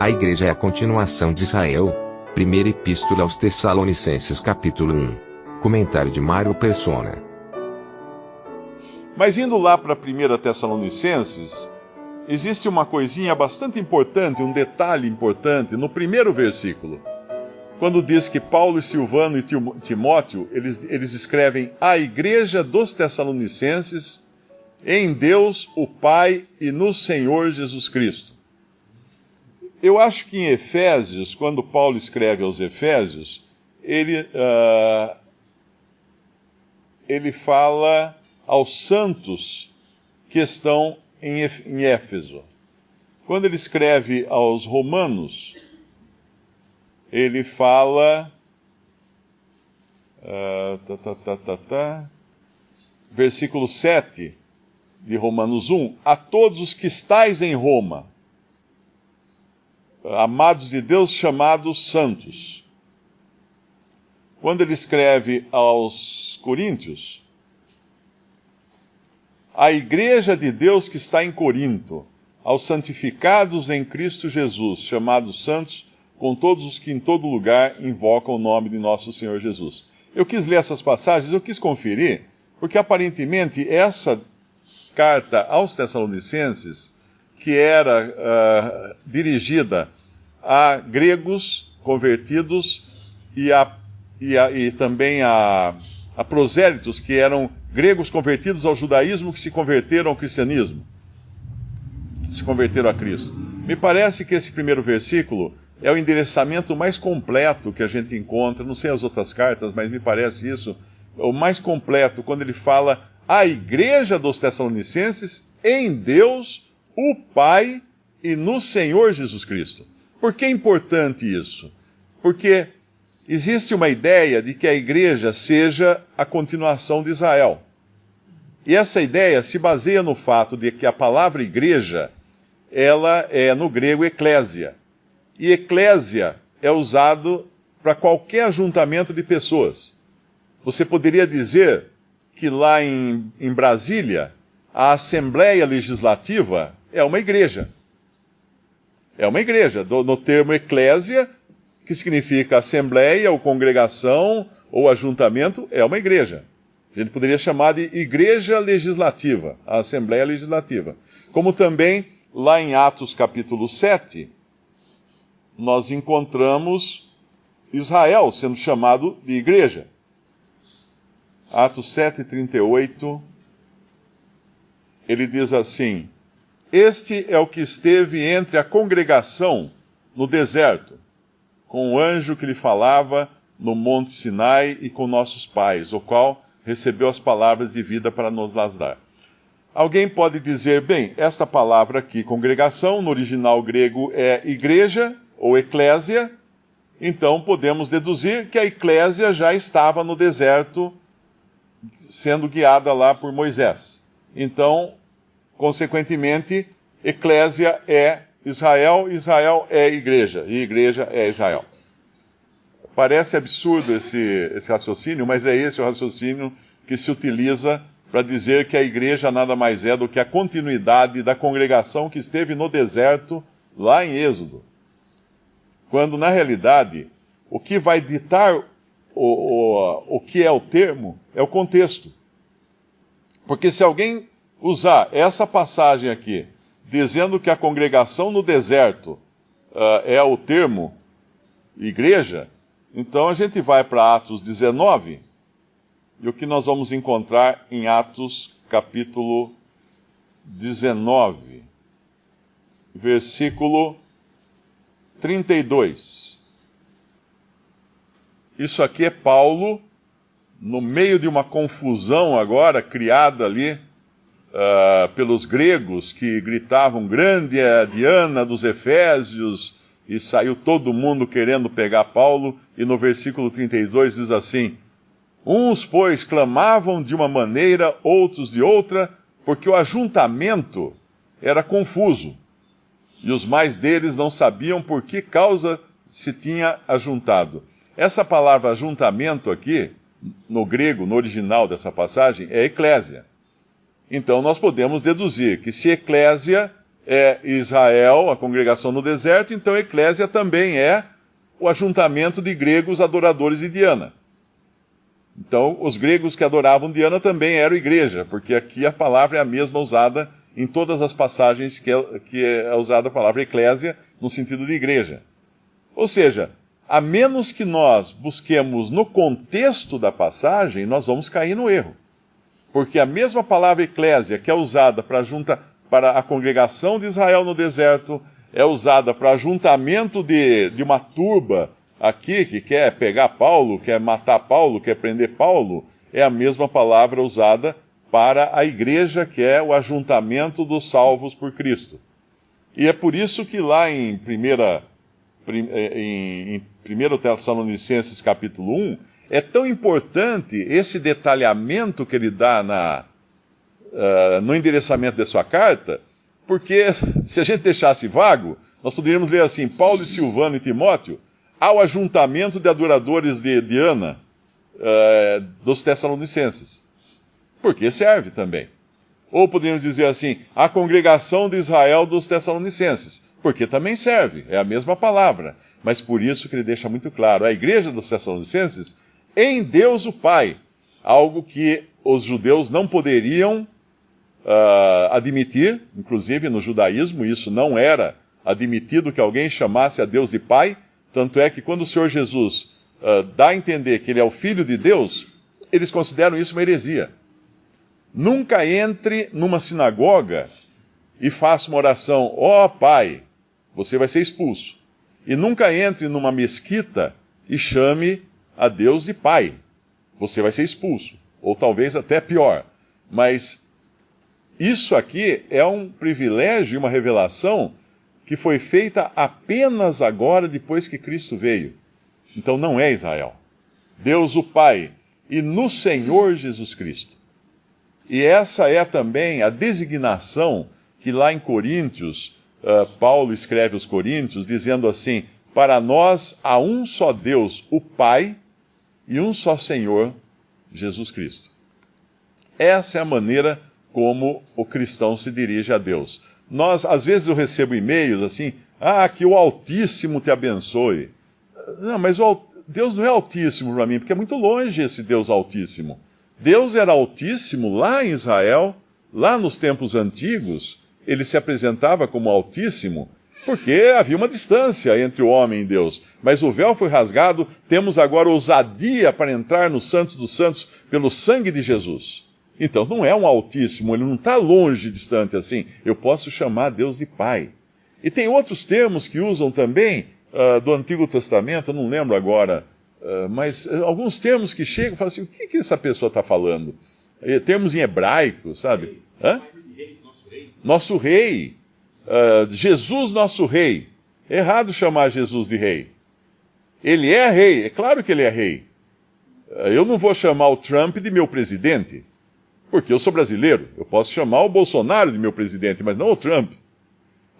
A igreja é a continuação de Israel. Primeira Epístola aos Tessalonicenses, capítulo 1. Comentário de Mário Persona. Mas indo lá para 1 Tessalonicenses, existe uma coisinha bastante importante, um detalhe importante no primeiro versículo. Quando diz que Paulo, Silvano e Timóteo, eles escrevem a igreja dos Tessalonicenses em Deus, o Pai e no Senhor Jesus Cristo. Eu acho que em Efésios, quando Paulo escreve aos Efésios, ele fala aos santos que estão em Éfeso. Quando ele escreve aos Romanos, ele fala... versículo 7 de Romanos 1, a todos os que estáis em Roma, amados de Deus, chamados santos. Quando ele escreve aos Coríntios, a igreja de Deus que está em Corinto, aos santificados em Cristo Jesus, chamados santos, com todos os que em todo lugar invocam o nome de nosso Senhor Jesus. Eu quis ler essas passagens, eu quis conferir, porque aparentemente essa carta aos Tessalonicenses, que era dirigida a gregos convertidos e também a prosélitos, que eram gregos convertidos ao judaísmo, que se converteram ao cristianismo, se converteram a Cristo. Me parece que esse primeiro versículo é o endereçamento mais completo que a gente encontra, não sei as outras cartas, mas me parece isso, o mais completo, quando ele fala a igreja dos Tessalonicenses em Deus, o Pai e no Senhor Jesus Cristo. Por que é importante isso? Porque existe uma ideia de que a igreja seja a continuação de Israel. E essa ideia se baseia no fato de que a palavra igreja, ela é no grego eclésia. E eclésia é usado para qualquer ajuntamento de pessoas. Você poderia dizer que lá em Brasília, a Assembleia Legislativa é uma igreja. É uma igreja, no termo eclésia, que significa assembleia, ou congregação, ou ajuntamento, é uma igreja. A gente poderia chamar de igreja legislativa, a Assembleia Legislativa. Como também, lá em Atos capítulo 7, nós encontramos Israel sendo chamado de igreja. Atos 7:38, ele diz assim: este é o que esteve entre a congregação no deserto, com o anjo que lhe falava no monte Sinai e com nossos pais, o qual recebeu as palavras de vida para nos las dar. Alguém pode dizer, bem, esta palavra aqui, congregação, no original grego é igreja ou eclésia, então podemos deduzir que a eclésia já estava no deserto, sendo guiada lá por Moisés. Então, consequentemente, eclésia é Israel, Israel é igreja, e igreja é Israel. Parece absurdo esse raciocínio, mas é esse o raciocínio que se utiliza para dizer que a igreja nada mais é do que a continuidade da congregação que esteve no deserto, lá em Êxodo. Quando, na realidade, o que vai ditar o que é o termo é o contexto. Porque se alguém usar essa passagem aqui, dizendo que a congregação no deserto é o termo igreja, então a gente vai para Atos 19, e o que nós vamos encontrar em Atos capítulo 19, versículo 32. Isso aqui é Paulo, no meio de uma confusão agora, criada ali pelos gregos, que gritavam, grande é a Diana dos Efésios, e saiu todo mundo querendo pegar Paulo, e no versículo 32 diz assim: uns, pois, clamavam de uma maneira, outros de outra, porque o ajuntamento era confuso, e os mais deles não sabiam por que causa se tinha ajuntado. Essa palavra ajuntamento aqui, no grego, no original dessa passagem, é eclésia. Então nós podemos deduzir que se eclésia é Israel, a congregação no deserto, então a eclésia também é o ajuntamento de gregos adoradores de Diana. Então, os gregos que adoravam Diana também eram igreja, porque aqui a palavra é a mesma usada em todas as passagens que é usada a palavra eclésia, no sentido de igreja. Ou seja, a menos que nós busquemos no contexto da passagem, nós vamos cair no erro. Porque a mesma palavra eclésia, que é usada para a congregação de Israel no deserto, é usada para ajuntamento de uma turba aqui, que quer pegar Paulo, quer matar Paulo, quer prender Paulo, é a mesma palavra usada para a igreja, que é o ajuntamento dos salvos por Cristo. E é por isso que lá em 1 Tessalonicenses capítulo 1, é tão importante esse detalhamento que ele dá no endereçamento da sua carta, porque se a gente deixasse vago, nós poderíamos ler assim: Paulo e Silvano e Timóteo, ao ajuntamento de adoradores de Diana dos Tessalonicenses. Porque serve também. Ou poderíamos dizer assim: a congregação de Israel dos Tessalonicenses. Porque também serve, é a mesma palavra. Mas por isso que ele deixa muito claro: a igreja dos Tessalonicenses em Deus o Pai. Algo que os judeus não poderiam admitir, inclusive no judaísmo, isso não era admitido que alguém chamasse a Deus de Pai. Tanto é que quando o Senhor Jesus dá a entender que ele é o Filho de Deus, eles consideram isso uma heresia. Nunca entre numa sinagoga e faça uma oração: ó Pai, você vai ser expulso. E nunca entre numa mesquita e chame a Deus de Pai. Você vai ser expulso. Ou talvez até pior. Mas isso aqui é um privilégio e uma revelação que foi feita apenas agora, depois que Cristo veio. Então não é Israel. Deus o Pai e no Senhor Jesus Cristo. E essa é também a designação que lá em Coríntios, Paulo escreve aos Coríntios, dizendo assim: para nós há um só Deus, o Pai, e um só Senhor, Jesus Cristo. Essa é a maneira como o cristão se dirige a Deus. Às vezes eu recebo e-mails assim: que o Altíssimo te abençoe. Não, mas Deus não é Altíssimo para mim, porque é muito longe esse Deus Altíssimo. Deus era Altíssimo lá em Israel, lá nos tempos antigos, ele se apresentava como Altíssimo, porque havia uma distância entre o homem e Deus. Mas o véu foi rasgado, temos agora ousadia para entrar no Santos dos Santos pelo sangue de Jesus. Então não é um Altíssimo, ele não está longe, distante assim. Eu posso chamar Deus de Pai. E tem outros termos que usam também do Antigo Testamento, eu não lembro agora, mas alguns termos que chegam e falam assim: o que essa pessoa está falando? Termos em hebraico, sabe? Nosso rei. Jesus, nosso rei. É errado chamar Jesus de rei. Ele é rei, é claro que ele é rei. Eu não vou chamar o Trump de meu presidente, porque eu sou brasileiro. Eu posso chamar o Bolsonaro de meu presidente, mas não o Trump.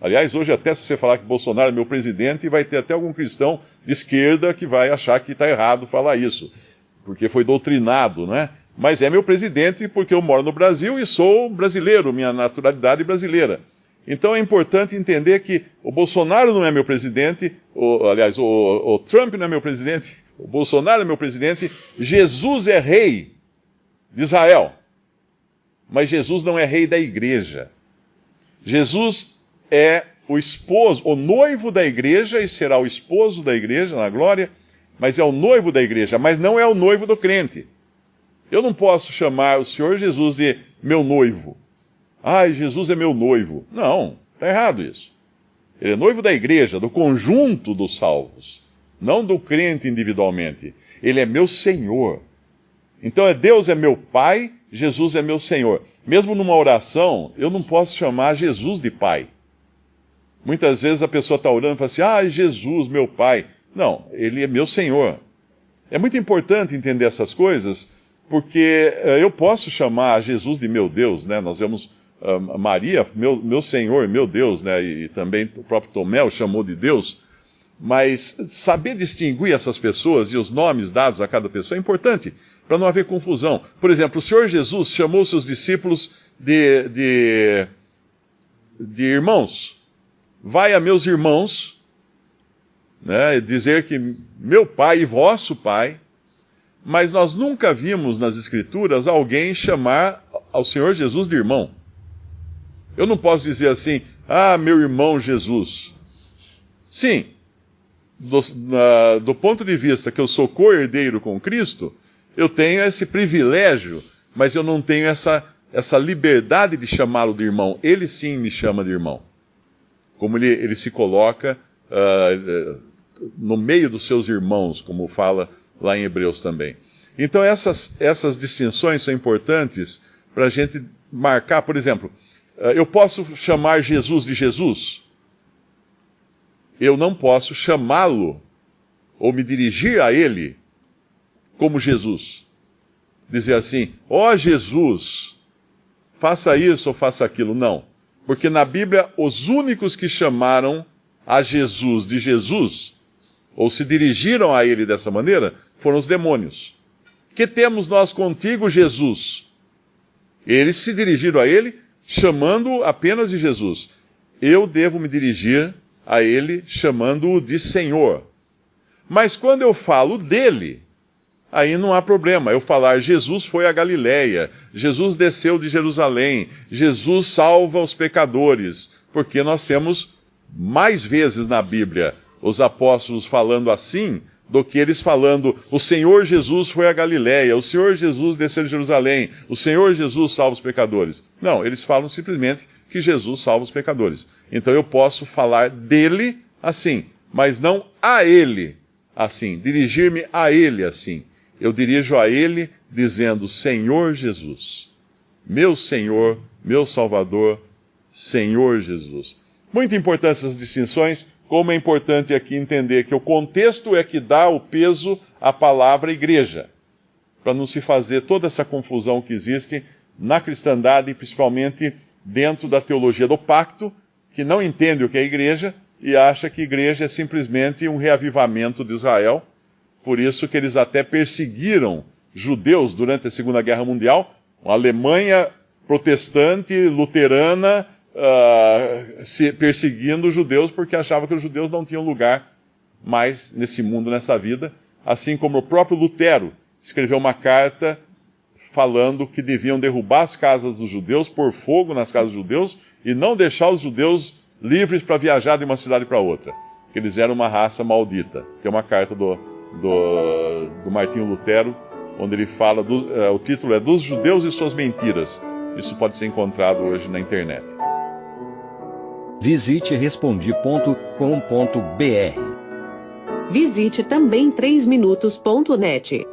Aliás, hoje até se você falar que Bolsonaro é meu presidente, vai ter até algum cristão de esquerda que vai achar que está errado falar isso, porque foi doutrinado, não é? Mas é meu presidente porque eu moro no Brasil e sou brasileiro, minha naturalidade brasileira. Então é importante entender que o Bolsonaro não é meu presidente, o Trump não é meu presidente, o Bolsonaro é meu presidente, Jesus é rei de Israel. Mas Jesus não é rei da igreja. Jesus é o esposo, o noivo da igreja, e será o esposo da igreja na glória, mas é o noivo da igreja, mas não é o noivo do crente. Eu não posso chamar o Senhor Jesus de meu noivo. Jesus é meu noivo. Não, está errado isso. Ele é noivo da igreja, do conjunto dos salvos, não do crente individualmente. Ele é meu Senhor. Então Deus é meu Pai, Jesus é meu Senhor. Mesmo numa oração, eu não posso chamar Jesus de Pai. Muitas vezes a pessoa está orando e fala assim: Jesus, meu Pai. Não, ele é meu Senhor. É muito importante entender essas coisas, porque eu posso chamar Jesus de meu Deus, né? Nós vemos Maria, meu Senhor, meu Deus, né? E também o próprio Tomé o chamou de Deus. Mas saber distinguir essas pessoas e os nomes dados a cada pessoa é importante, para não haver confusão. Por exemplo, o Senhor Jesus chamou seus discípulos de de irmãos. Vai a meus irmãos, né, dizer que meu pai e vosso pai, mas nós nunca vimos nas Escrituras alguém chamar ao Senhor Jesus de irmão. Eu não posso dizer assim, meu irmão Jesus. Sim, do ponto de vista que eu sou co-herdeiro com Cristo, eu tenho esse privilégio, mas eu não tenho essa liberdade de chamá-lo de irmão. Ele sim me chama de irmão. Como ele se coloca no meio dos seus irmãos, como fala lá em Hebreus também. Então essas distinções são importantes para a gente marcar. Por exemplo, eu posso chamar Jesus de Jesus? Eu não posso chamá-lo ou me dirigir a ele como Jesus. Dizer assim, Jesus, faça isso ou faça aquilo. Não. Porque na Bíblia, os únicos que chamaram a Jesus de Jesus, ou se dirigiram a ele dessa maneira, foram os demônios. Que temos nós contigo, Jesus? Eles se dirigiram a ele chamando apenas de Jesus. Eu devo me dirigir a ele chamando-o de Senhor. Mas quando eu falo dele, aí não há problema. Eu falar Jesus foi a Galileia, Jesus desceu de Jerusalém, Jesus salva os pecadores, porque nós temos mais vezes na Bíblia os apóstolos falando assim do que eles falando o Senhor Jesus foi a Galileia, o Senhor Jesus desceu de Jerusalém, o Senhor Jesus salva os pecadores. Não, eles falam simplesmente que Jesus salva os pecadores. Então eu posso falar dele assim, mas não a ele assim, dirigir-me a ele assim. Eu dirijo a ele dizendo Senhor Jesus, meu Senhor, meu Salvador, Senhor Jesus. Muito importantes essas distinções, como é importante aqui entender que o contexto é que dá o peso à palavra igreja, para não se fazer toda essa confusão que existe na cristandade, principalmente dentro da teologia do pacto, que não entende o que é igreja e acha que igreja é simplesmente um reavivamento de Israel. Por isso que eles até perseguiram judeus durante a Segunda Guerra Mundial, a Alemanha protestante, luterana, perseguindo os judeus porque achava que os judeus não tinham lugar mais nesse mundo, nessa vida, assim como o próprio Lutero escreveu uma carta falando que deviam derrubar as casas dos judeus, pôr fogo nas casas dos judeus e não deixar os judeus livres para viajar de uma cidade para outra, que eles eram uma raça maldita. Que é uma carta do Martinho Lutero, onde ele fala, o título é Dos Judeus e Suas Mentiras. Isso pode ser encontrado hoje na internet. Visite respondi.com.br. Visite também 3minutos.net.